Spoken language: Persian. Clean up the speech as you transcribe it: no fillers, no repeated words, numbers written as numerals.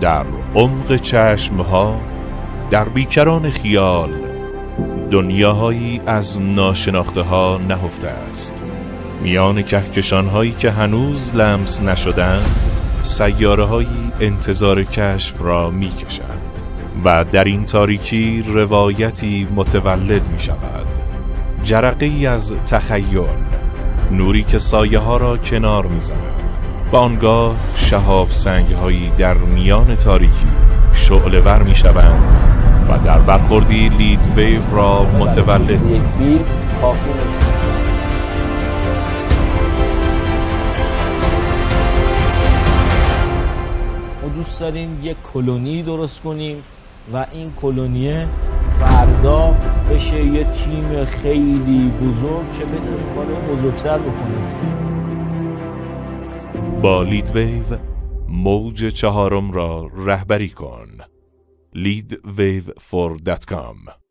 در عمق چشمها، در بیکران خیال، دنیاهایی از ناشناخته ها نهفته است. میان کهکشان‌هایی که هنوز لمس نشدند، سیاره‌هایی انتظار کشف را می‌کشند و در این تاریکی روایتی متولد می‌شود. جرقه‌ای از تخیل، نوری که سایه‌ها را کنار می‌زند. و آنگاه شهاب سنگ‌هایی در میان تاریکی شعله‌ور می‌شوند و در برخوردی لید ویو را متولد می‌کنند. ما دوست داریم یک کلونی درست کنیم و این کلونیه فردا بشه یه تیم خیلی بزرگ که بتونیم کار بزرگتر بکنیم. با لید ویو موج 4 را رهبری کن. leadwave4.com